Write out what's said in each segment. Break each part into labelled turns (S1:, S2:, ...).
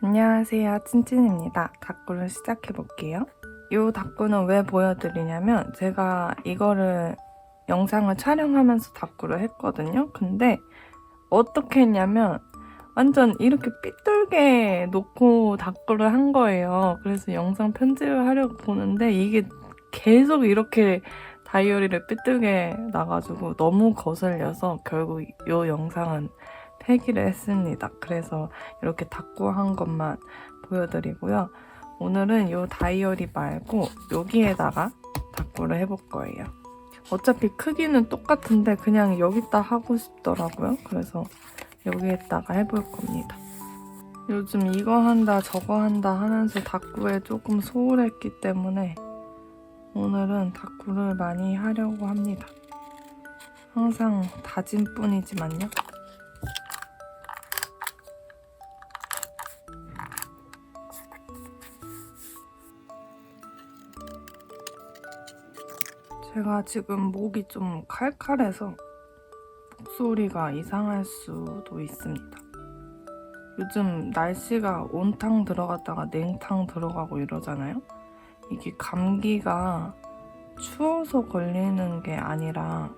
S1: 안녕하세요, 찐찐입니다. 다꾸를 시작해볼게요. 이 다꾸는 왜 보여드리냐면 제가 이거를 영상을 촬영하면서 다꾸를 했거든요. 근데 어떻게 했냐면 완전 이렇게 삐뚤게 놓고 다꾸를 한 거예요. 그래서 영상 편집을 하려고 보는데 이게 계속 이렇게 다이어리를 삐뚤게 나가지고 너무 거슬려서 결국 이 영상은 폐기를 했습니다. 그래서 이렇게 다꾸한 것만 보여드리고요. 오늘은 이 다이어리 말고 여기에다가 다꾸를 해볼 거예요. 어차피 크기는 똑같은데 그냥 여기다 하고 싶더라고요. 그래서 여기에다가 해볼 겁니다. 요즘 이거 한다 저거 한다 하면서 다꾸에 조금 소홀했기 때문에 오늘은 다꾸를 많이 하려고 합니다. 항상 다짐 뿐이지만요. 제가 지금 목이 좀 칼칼해서 목소리가 이상할 수도 있습니다. 요즘 날씨가 온탕 들어갔다가 냉탕 들어가고 이러잖아요. 이게 감기가 추워서 걸리는 게 아니라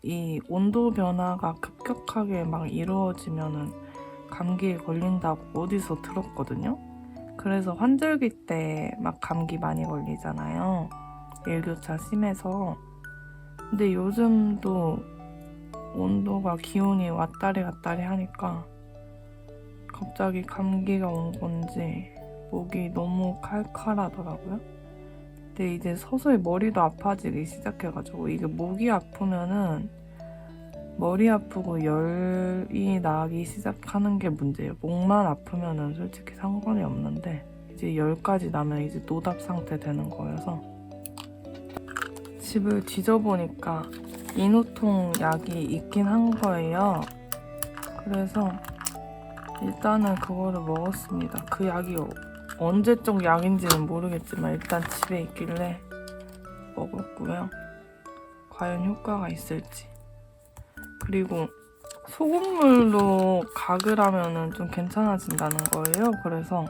S1: 이 온도 변화가 급격하게 막 이루어지면은 감기에 걸린다고 어디서 들었거든요. 그래서 환절기 때 막 감기 많이 걸리잖아요. 일교차 심해서. 근데 요즘도 온도가 기온이 왔다리 갔다리 하니까 갑자기 감기가 온 건지 목이 너무 칼칼하더라고요. 근데 이제 서서히 머리도 아파지기 시작해가지고 이게 목이 아프면은 머리 아프고 열이 나기 시작하는 게 문제예요. 목만 아프면은 솔직히 상관이 없는데 이제 열까지 나면 이제 노답 상태 되는 거여서 집을 뒤져보니까 이노통 약이 있긴 한 거예요. 그래서 일단은 그거를 먹었습니다. 그 약이 언제적 약인지는 모르겠지만 일단 집에 있길래 먹었고요. 과연 효과가 있을지. 그리고 소금물로 각을 하면은 좀 괜찮아진다는 거예요. 그래서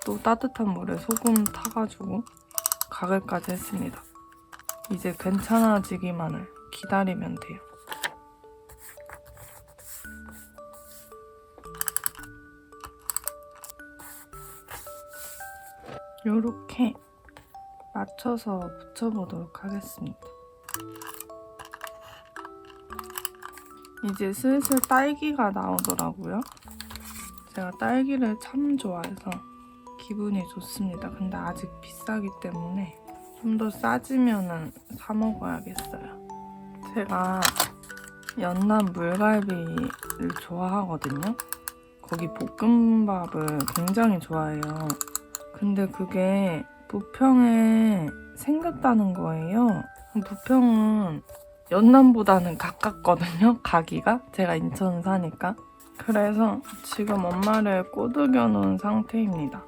S1: 또 따뜻한 물에 소금 타가지고 각을까지 했습니다. 이제 괜찮아지기만을 기다리면 돼요. 요렇게 맞춰서 붙여보도록 하겠습니다. 이제 슬슬 딸기가 나오더라고요. 제가 딸기를 참 좋아해서 기분이 좋습니다. 근데 아직 비싸기 때문에 좀 더 싸지면은 사 먹어야겠어요. 제가 연남 물갈비를 좋아하거든요. 거기 볶음밥을 굉장히 좋아해요. 근데 그게 부평에 생겼다는 거예요. 부평은 연남보다는 가깝거든요, 가기가. 제가 인천 사니까. 그래서 지금 엄마를 꼬드겨 놓은 상태입니다.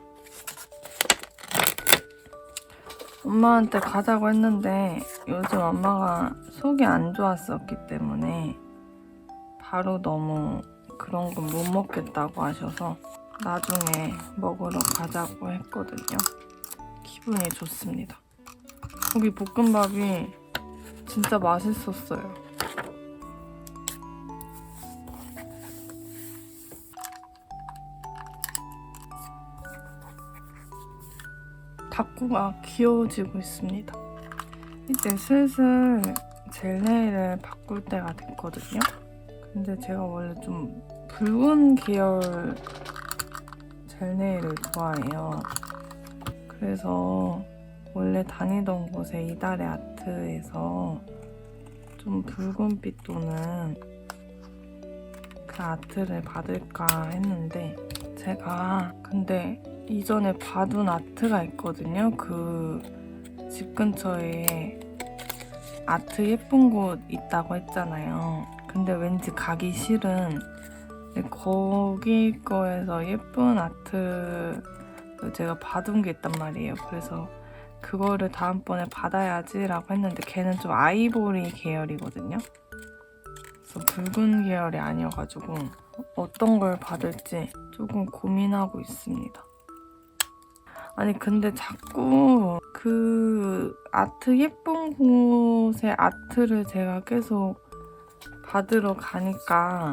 S1: 엄마한테 가자고 했는데 요즘 엄마가 속이 안 좋았었기 때문에 바로 너무 그런 건 못 먹겠다고 하셔서 나중에 먹으러 가자고 했거든요. 기분이 좋습니다. 거기 볶음밥이 진짜 맛있었어요. 다꾸가 귀여워지고 있습니다. 이제 슬슬 젤네일을 바꿀 때가 됐거든요. 근데 제가 원래 좀 붉은 계열 젤네일을 좋아해요. 그래서 원래 다니던 곳에 이달의 아트에서 좀 붉은빛 도는 그 아트를 받을까 했는데 제가 근데 이전에 봐둔 아트가 있거든요. 그 집 근처에 아트 예쁜 곳 있다고 했잖아요. 근데 왠지 가기 싫은 거기 거에서 예쁜 아트를 제가 받은 게 있단 말이에요. 그래서 그거를 다음번에 받아야지 라고 했는데 걔는 좀 아이보리 계열이거든요. 그래서 붉은 계열이 아니어가지고 어떤 걸 받을지 조금 고민하고 있습니다. 아니 근데 자꾸 그 아트 예쁜 곳의 아트를 제가 계속 받으러 가니까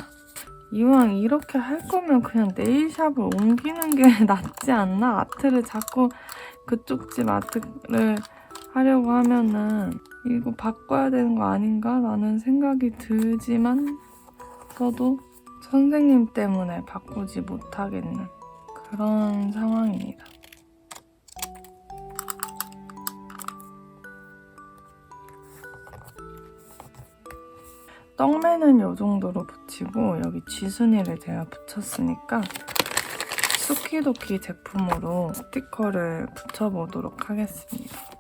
S1: 이왕 이렇게 할 거면 그냥 네일샵을 옮기는 게 낫지 않나? 아트를 자꾸 그쪽 집 아트를 하려고 하면은 이거 바꿔야 되는 거 아닌가? 라는 생각이 들지만 저도 선생님 때문에 바꾸지 못하겠는 그런 상황입니다. 떡매는 이 정도로 붙이고 여기 쥐순이를 제가 붙였으니까 수키도키 제품으로 스티커를 붙여보도록 하겠습니다.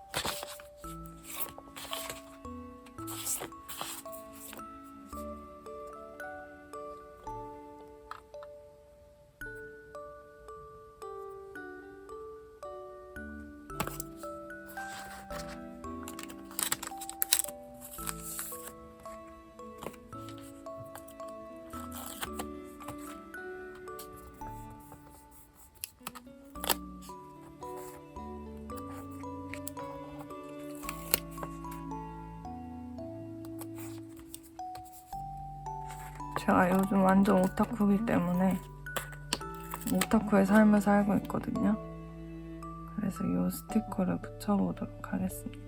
S1: 제가 요즘 완전 오타쿠이기 때문에 오타쿠의 삶을 살고 있거든요. 그래서 이 스티커를 붙여보도록 하겠습니다.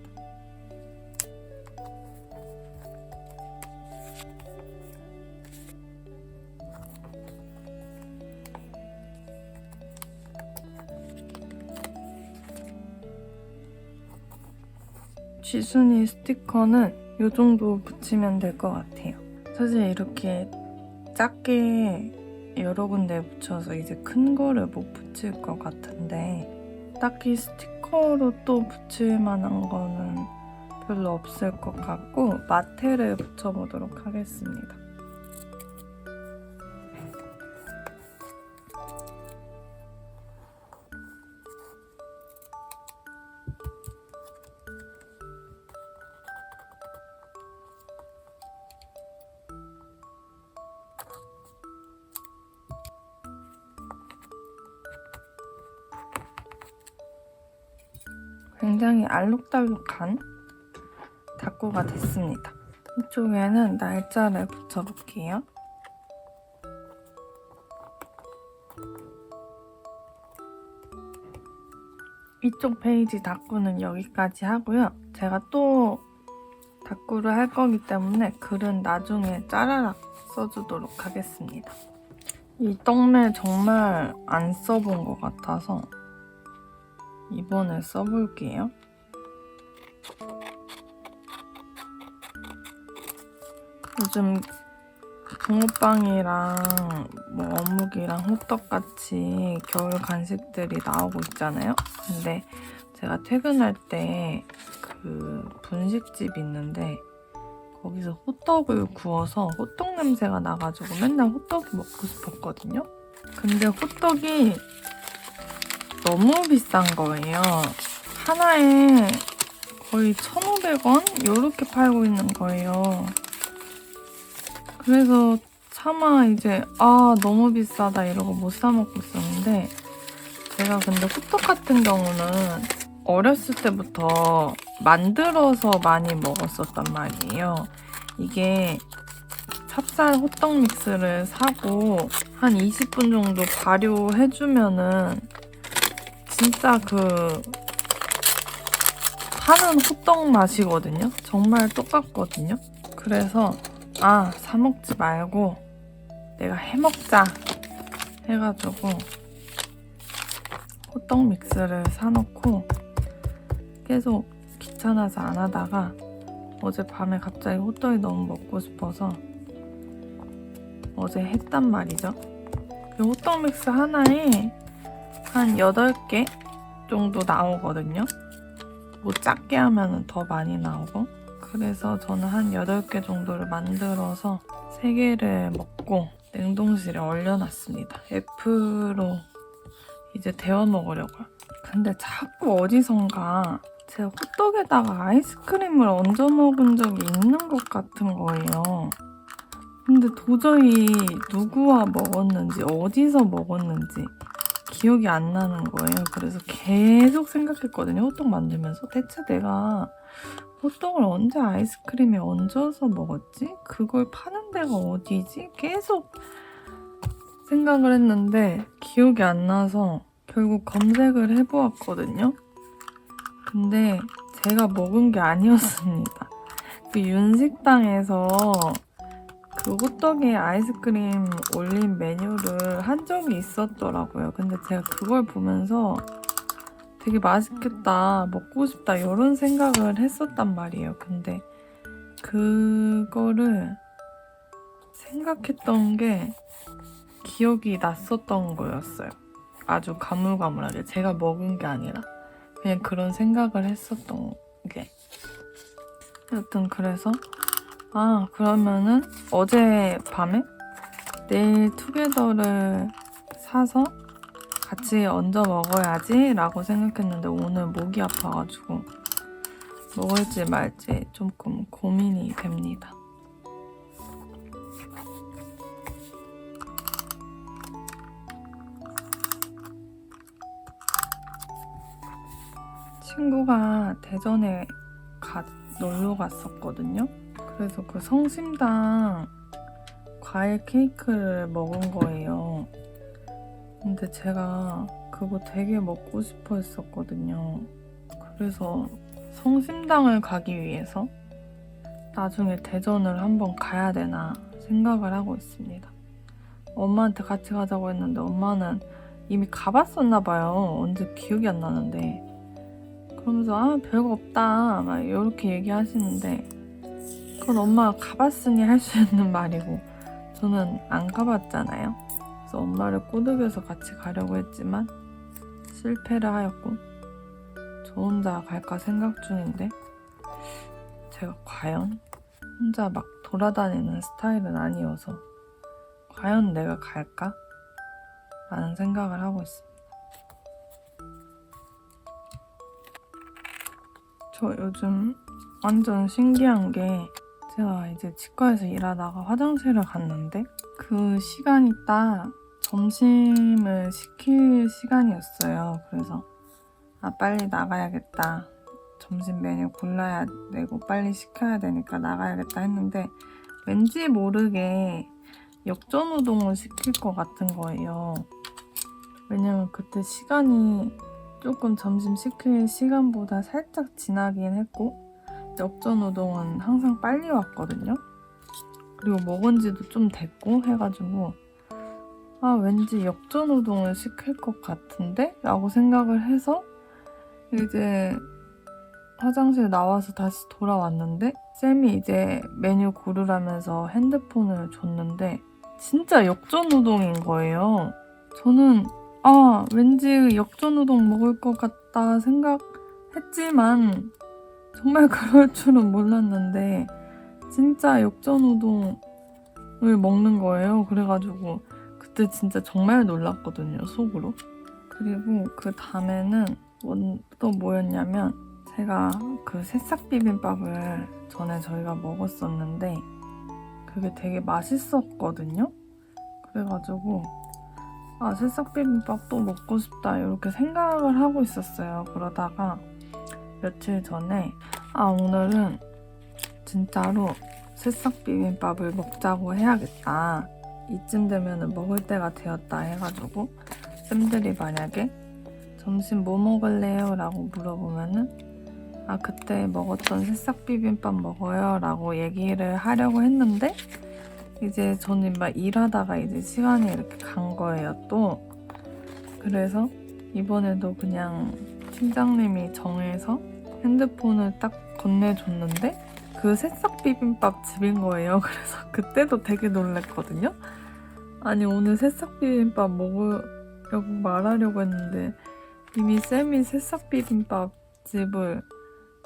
S1: 쥐순이 스티커는 이 정도 붙이면 될 것 같아요. 사실 이렇게 작게 여러 군데 붙여서 이제 큰 거를 못 붙일 것 같은데 딱히 스티커로 또 붙일 만한 거는 별로 없을 것 같고 마테를 붙여보도록 하겠습니다. 굉장히 알록달록한 다꾸가 됐습니다. 이쪽에는 날짜를 붙여볼게요. 이쪽 페이지 다꾸는 여기까지 하고요. 제가 또 다꾸를 할 거기 때문에 글은 나중에 짜라락 써주도록 하겠습니다. 이 떡매 정말 안 써본 것 같아서 이번에 써볼게요. 요즘 붕어빵이랑 뭐 어묵이랑 호떡같이 겨울 간식들이 나오고 있잖아요. 근데 제가 퇴근할 때 그 분식집 있는데 거기서 호떡을 구워서 호떡 냄새가 나가지고 맨날 호떡이 먹고 싶었거든요. 근데 호떡이 너무 비싼 거예요. 하나에 거의 1,500원? 이렇게 팔고 있는 거예요. 그래서 차마 이제 너무 비싸다 이러고 못 사 먹고 있었는데 제가 근데 호떡 같은 경우는 어렸을 때부터 만들어서 많이 먹었었단 말이에요. 이게 찹쌀 호떡 믹스를 사고 한 20분 정도 발효해주면은 진짜 그 파는 호떡 맛이거든요. 정말 똑같거든요. 그래서 사 먹지 말고 내가 해먹자 해가지고 호떡 믹스를 사놓고 계속 귀찮아서 안 하다가 어젯밤에 갑자기 호떡이 너무 먹고 싶어서 어제 했단 말이죠. 그 호떡 믹스 하나에 한 8개 정도 나오거든요. 뭐 작게 하면 더 많이 나오고. 그래서 저는 한 8개 정도를 만들어서 3개를 먹고 냉동실에 얼려놨습니다. F로 이제 데워 먹으려고요. 근데 자꾸 어디선가 제가 호떡에다가 아이스크림을 얹어 먹은 적이 있는 것 같은 거예요. 근데 도저히 누구와 먹었는지 어디서 먹었는지 기억이 안 나는 거예요. 그래서 계속 생각했거든요. 호떡 만들면서 대체 내가 호떡을 언제 아이스크림에 얹어서 먹었지? 그걸 파는 데가 어디지? 계속 생각을 했는데 기억이 안 나서 결국 검색을 해보았거든요. 근데 제가 먹은 게 아니었습니다. 그 윤식당에서 그 호떡에 아이스크림 올린 메뉴를 한 적이 있었더라고요. 근데 제가 그걸 보면서 되게 맛있겠다, 먹고 싶다 이런 생각을 했었단 말이에요. 근데 그거를 생각했던 게 기억이 났었던 거였어요. 아주 가물가물하게 제가 먹은 게 아니라 그냥 그런 생각을 했었던 게. 여튼 그래서 그러면은 어젯밤에 내일 투게더를 사서 같이 얹어 먹어야지 라고 생각했는데 오늘 목이 아파가지고 먹을지 말지 조금 고민이 됩니다. 친구가 대전에 놀러 갔었거든요. 그래서 그 성심당 과일 케이크를 먹은 거예요. 근데 제가 그거 되게 먹고 싶어 했었거든요. 그래서 성심당을 가기 위해서 나중에 대전을 한번 가야 되나 생각을 하고 있습니다. 엄마한테 같이 가자고 했는데 엄마는 이미 가봤었나 봐요. 언제 기억이 안 나는데. 그러면서 별거 없다 막 이렇게 얘기하시는데 그건 엄마가 가봤으니 할 수 있는 말이고 저는 안 가봤잖아요. 그래서 엄마를 꼬드겨서 같이 가려고 했지만 실패를 하였고 저 혼자 갈까 생각 중인데 제가 과연 혼자 막 돌아다니는 스타일은 아니어서 과연 내가 갈까? 라는 생각을 하고 있습니다. 저 요즘 완전 신기한 게 제가 이제 치과에서 일하다가 화장실을 갔는데 그 시간이 딱 점심을 시킬 시간이었어요. 그래서 빨리 나가야겠다. 점심 메뉴 골라야 되고 빨리 시켜야 되니까 나가야겠다 했는데 왠지 모르게 역전우동을 시킬 것 같은 거예요. 왜냐면 그때 시간이 조금 점심 시킬 시간보다 살짝 지나긴 했고 역전우동은 항상 빨리 왔거든요. 그리고 먹은 지도 좀 됐고 해가지고 왠지 역전우동을 시킬 것 같은데? 라고 생각을 해서 이제 화장실 나와서 다시 돌아왔는데 쌤이 이제 메뉴 고르라면서 핸드폰을 줬는데 진짜 역전우동인 거예요. 저는 왠지 역전우동 먹을 것 같다 생각했지만 정말 그럴 줄은 몰랐는데 진짜 역전우동을 먹는 거예요. 그래가지고 그때 진짜 정말 놀랐거든요, 속으로. 그리고 그 다음에는 또 뭐였냐면 제가 그 새싹 비빔밥을 전에 저희가 먹었었는데 그게 되게 맛있었거든요. 그래가지고 새싹 비빔밥 또 먹고 싶다 이렇게 생각을 하고 있었어요. 그러다가 며칠 전에 오늘은 진짜로 새싹 비빔밥을 먹자고 해야겠다. 이쯤 되면 먹을 때가 되었다 해가지고 쌤들이 만약에 점심 뭐 먹을래요? 라고 물어보면은 그때 먹었던 새싹 비빔밥 먹어요 라고 얘기를 하려고 했는데 이제 저는 막 일하다가 이제 시간이 이렇게 간 거예요 또. 그래서 이번에도 그냥 팀장님이 정해서 핸드폰을 딱 건네줬는데 그 새싹 비빔밥 집인 거예요. 그래서 그때도 되게 놀랬거든요. 아니 오늘 새싹 비빔밥 먹으려고 말하려고 했는데 이미 쌤이 새싹 비빔밥 집을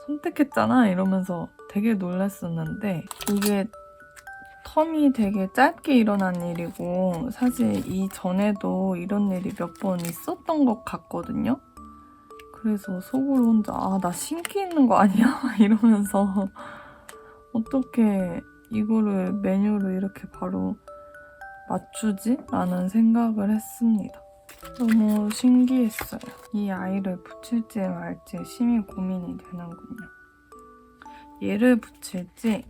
S1: 선택했잖아 이러면서 되게 놀랐었는데 이게 텀이 되게 짧게 일어난 일이고 사실 이전에도 이런 일이 몇 번 있었던 것 같거든요. 그래서 속으로 혼자 나 신기 있는 거 아니야? 이러면서 어떻게 이거를 메뉴로 이렇게 바로 맞추지? 라는 생각을 했습니다. 너무 신기했어요. 이 아이를 붙일지 말지 심히 고민이 되는군요. 얘를 붙일지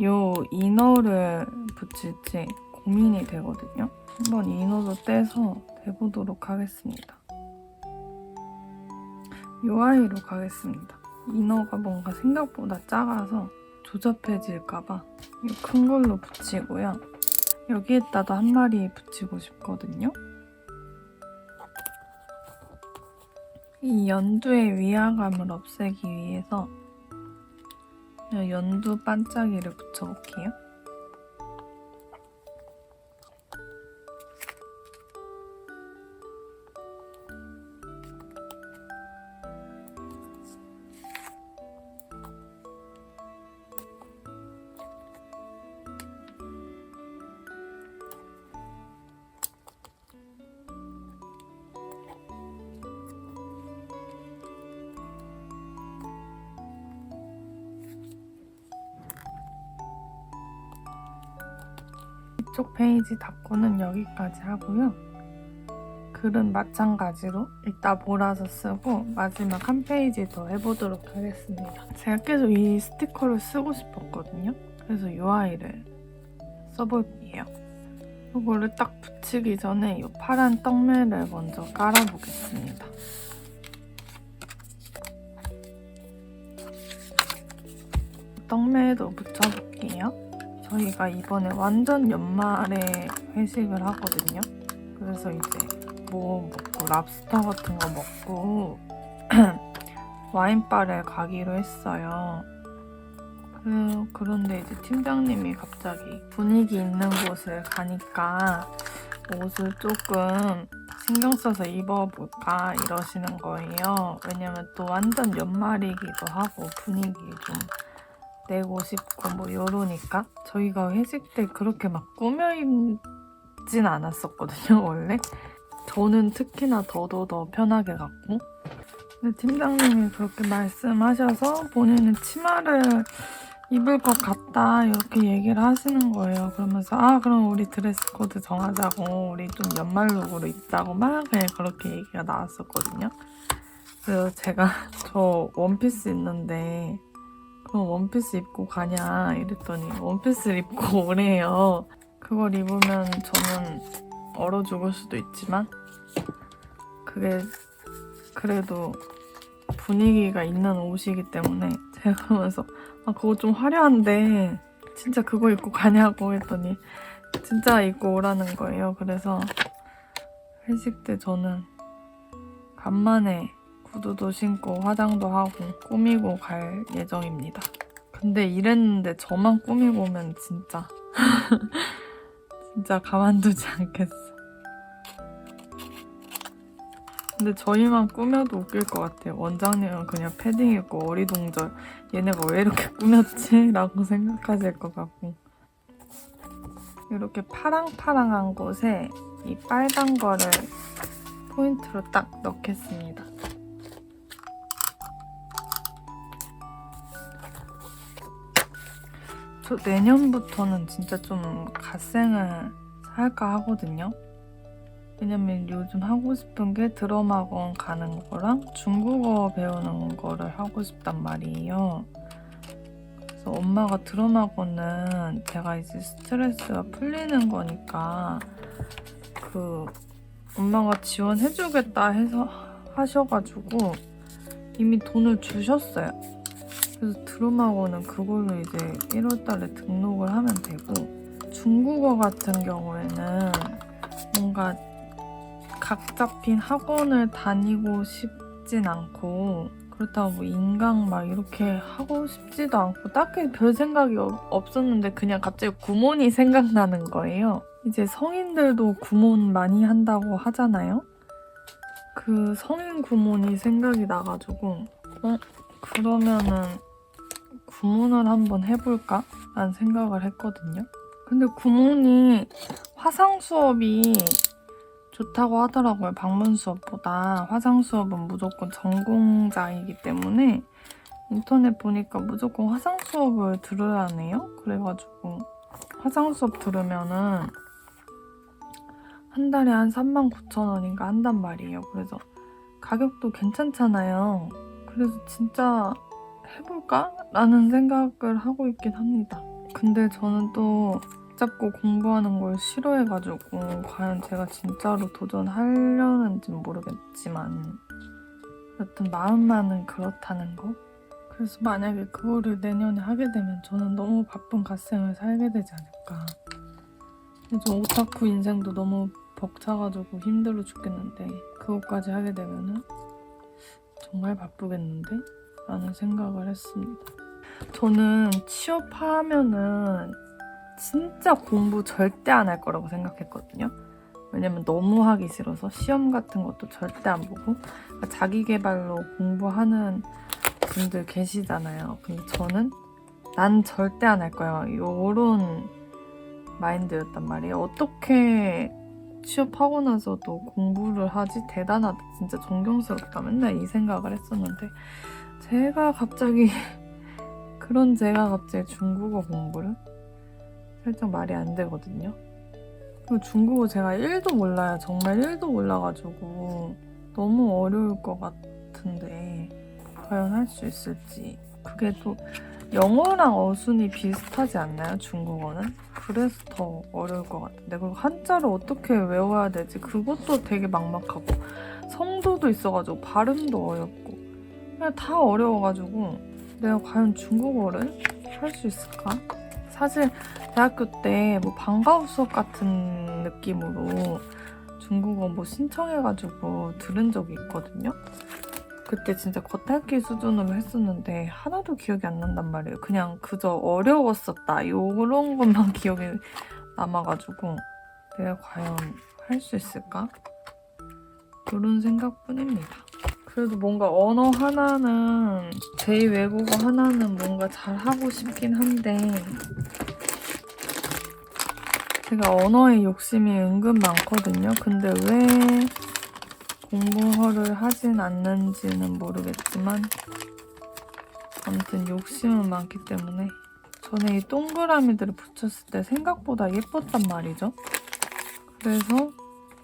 S1: 요 이너를 붙일지 고민이 되거든요. 한번 이너도 떼서 대보도록 하겠습니다. 요 아이로 가겠습니다. 이너가 뭔가 생각보다 작아서 조잡해질까봐 큰 걸로 붙이고요. 여기에다도 한 마리 붙이고 싶거든요. 이 연두의 위화감을 없애기 위해서 연두 반짝이를 붙여볼게요. 이쪽 페이지 닫고는 여기까지 하고요. 글은 마찬가지로 이따 몰아서 쓰고 마지막 한 페이지 더 해보도록 하겠습니다. 제가 계속 이 스티커를 쓰고 싶었거든요. 그래서 이 아이를 써볼게요. 이거를 딱 붙이기 전에 이 파란 떡매를 먼저 깔아보겠습니다. 떡매도 붙여볼게요. 저희가 이번에 완전 연말에 회식을 하거든요. 그래서 이제 뭐 먹고 랍스터 같은 거 먹고 와인바를 가기로 했어요. 그런데 이제 팀장님이 갑자기 분위기 있는 곳을 가니까 옷을 조금 신경 써서 입어볼까 이러시는 거예요. 왜냐면 또 완전 연말이기도 하고 분위기 좀 내고 싶고 뭐 이러니까 저희가 회식 때 그렇게 막 꾸며 입진 않았었거든요. 원래 저는 특히나 더 편하게 갔고, 근데 팀장님이 그렇게 말씀하셔서 본인은 치마를 입을 것 같다 이렇게 얘기를 하시는 거예요. 그러면서 그럼 우리 드레스 코드 정하자고, 우리 좀 연말룩으로 입자고 막 그냥 그렇게 얘기가 나왔었거든요. 그래서 제가 저 원피스 있는데 그럼 원피스 입고 가냐 이랬더니 원피스를 입고 오래요. 그걸 입으면 저는 얼어 죽을 수도 있지만 그게 그래도 분위기가 있는 옷이기 때문에 제가 그러면서 그거 좀 화려한데 진짜 그거 입고 가냐고 했더니 진짜 입고 오라는 거예요. 그래서 회식 때 저는 간만에 구두도 신고 화장도 하고 꾸미고 갈 예정입니다. 근데 이랬는데 저만 꾸미고 오면 진짜 가만두지 않겠어. 근데 저희만 꾸며도 웃길 것 같아요. 원장님은 그냥 패딩 입고 어리둥절 얘네가 왜 이렇게 꾸몄지? 라고 생각하실 것 같고, 이렇게 파랑파랑한 곳에 이 빨간 거를 포인트로 딱 넣겠습니다. 저 내년부터는 진짜 좀 갓생을 살까 하거든요. 왜냐면 요즘 하고 싶은 게 드럼학원 가는 거랑 중국어 배우는 거를 하고 싶단 말이에요. 그래서 엄마가 드럼학원은 제가 이제 스트레스가 풀리는 거니까 엄마가 지원해주겠다 해서 하셔가지고 이미 돈을 주셨어요. 그래서 드럼학원은 그걸로 이제 1월달에 등록을 하면 되고, 중국어 같은 경우에는 뭔가 각 잡힌 학원을 다니고 싶진 않고, 그렇다고 뭐 인강 막 이렇게 하고 싶지도 않고 딱히 별 생각이 없었는데 그냥 갑자기 구몬이 생각나는 거예요. 이제 성인들도 구몬 많이 한다고 하잖아요. 그 성인 구몬이 생각이 나가지고 그러면은 구몬을 한번 해볼까? 라는 생각을 했거든요. 근데 구몬이 화상 수업이 좋다고 하더라고요. 방문 수업보다. 화상 수업은 무조건 전공자이기 때문에 인터넷 보니까 무조건 화상 수업을 들어야 하네요. 그래가지고 화상 수업 들으면은 한 달에 한 39,000원인가 한단 말이에요. 그래서 가격도 괜찮잖아요. 그래서 진짜 해볼까? 라는 생각을 하고 있긴 합니다. 근데 저는 또 붙잡고 공부하는 걸 싫어해가지고 과연 제가 진짜로 도전하려는지는 모르겠지만 여튼 마음만은 그렇다는 거. 그래서 만약에 그거를 내년에 하게 되면 저는 너무 바쁜 갓생을 살게 되지 않을까. 저 오타쿠 인생도 너무 벅차가지고 힘들어 죽겠는데 그것까지 하게 되면은 정말 바쁘겠는데? 라는 생각을 했습니다. 저는 취업하면은 진짜 공부 절대 안 할 거라고 생각했거든요. 왜냐면 너무 하기 싫어서 시험 같은 것도 절대 안 보고 그러니까 자기 개발로 공부하는 분들 계시잖아요. 근데 저는 난 절대 안 할 거야. 요런 마인드였단 말이에요. 어떻게 취업하고 나서도 공부를 하지? 대단하다. 진짜 존경스럽다. 맨날 이 생각을 했었는데 제가 갑자기 중국어 공부를? 살짝 말이 안 되거든요. 그리고 중국어 제가 1도 몰라요. 정말 1도 몰라가지고 너무 어려울 것 같은데 과연 할 수 있을지. 그게 또 영어랑 어순이 비슷하지 않나요? 중국어는? 그래서 더 어려울 것 같은데 그리고 한자를 어떻게 외워야 되지? 그것도 되게 막막하고 성조도 있어가지고 발음도 어렵고 그냥 다 어려워가지고 내가 과연 중국어를 할 수 있을까? 사실 대학교 때 뭐 방과후 수업 같은 느낌으로 중국어 뭐 신청해가지고 들은 적이 있거든요. 그때 진짜 겉핥기 수준으로 했었는데 하나도 기억이 안 난단 말이에요. 그냥 그저 어려웠었다 요런 것만 기억이 남아가지고 내가 과연 할 수 있을까? 그런 생각뿐입니다. 그래도 뭔가 언어 하나는 제2외국어 하나는 뭔가 잘하고 싶긴 한데 제가 언어에 욕심이 은근 많거든요. 근데 왜 공부를 하진 않는지는 모르겠지만 아무튼 욕심은 많기 때문에 전에 이 동그라미들을 붙였을 때 생각보다 예뻤단 말이죠. 그래서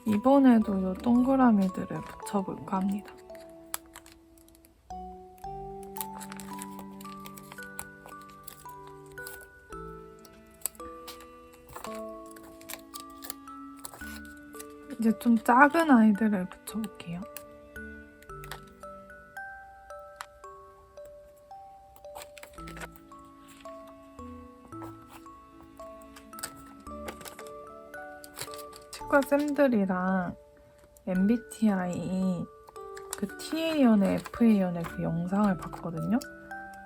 S1: 이번에도 이 동그라미들을 붙여볼까 합니다. 이제 좀 작은 아이들을 붙여볼게요. 치과 쌤들이랑 MBTI 그 T의 연애, F의 연애 그 영상을 봤거든요.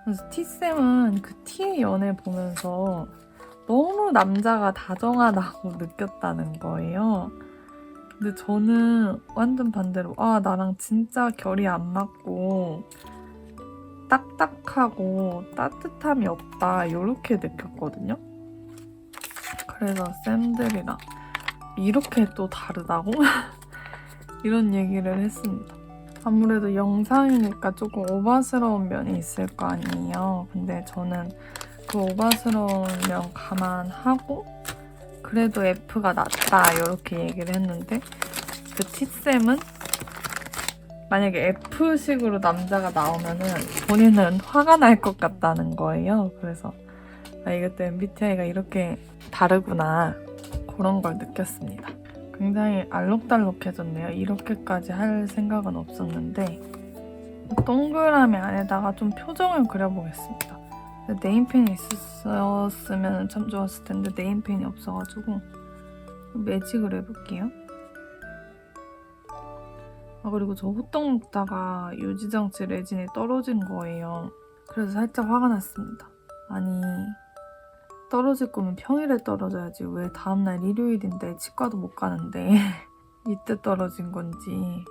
S1: 그래서 T쌤은 그 T의 연애 보면서 너무 남자가 다정하다고 느꼈다는 거예요. 근데 저는 완전 반대로 나랑 진짜 결이 안 맞고 딱딱하고 따뜻함이 없다 이렇게 느꼈거든요. 그래서 쌤들이랑 이렇게 또 다르다고? 이런 얘기를 했습니다. 아무래도 영상이니까 조금 오바스러운 면이 있을 거 아니에요. 근데 저는 그 오바스러운 면 감안하고 그래도 F가 낫다 이렇게 얘기를 했는데 그 T쌤은 만약에 F식으로 남자가 나오면은 본인은 화가 날 것 같다는 거예요. 그래서 이것도 MBTI가 이렇게 다르구나 그런 걸 느꼈습니다. 굉장히 알록달록해졌네요. 이렇게까지 할 생각은 없었는데 동그라미 안에다가 좀 표정을 그려보겠습니다. 네임펜이 있었으면 참 좋았을 텐데 네임펜이 없어가지고 매직을 해볼게요. 그리고 저 호떡 먹다가 유지장치 레진이 떨어진 거예요. 그래서 살짝 화가 났습니다. 아니 떨어질 거면 평일에 떨어져야지 왜 다음날 일요일인데 치과도 못 가는데 이때 떨어진 건지.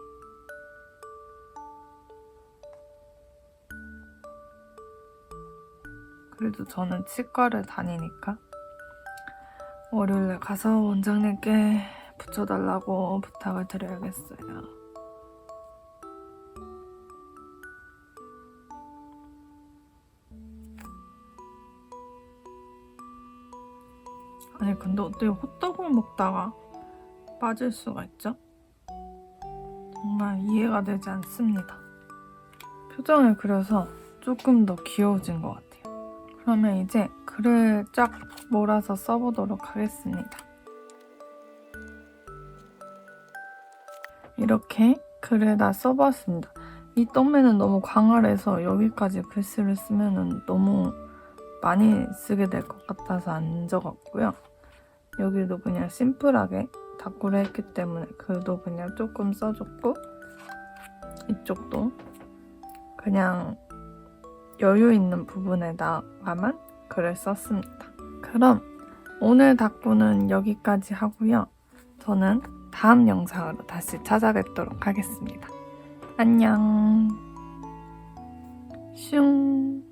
S1: 그래도 저는 치과를 다니니까 월요일에 가서 원장님께 붙여달라고 부탁을 드려야겠어요. 아니 근데 어떻게 호떡을 먹다가 빠질 수가 있죠? 정말 이해가 되지 않습니다. 표정을 그려서 조금 더 귀여워진 것 같아요. 그러면 이제 글을 쫙 몰아서 써보도록 하겠습니다. 이렇게 글을 다 써봤습니다. 이 떡매는 너무 광활해서 여기까지 글씨를 쓰면 너무 많이 쓰게 될 것 같아서 안 적었고요. 여기도 그냥 심플하게 다꾸를 했기 때문에 글도 그냥 조금 써줬고, 이쪽도 그냥 여유 있는 부분에다가만 글을 썼습니다. 그럼 오늘 다꾸는 여기까지 하고요. 저는 다음 영상으로 다시 찾아뵙도록 하겠습니다. 안녕. 슝.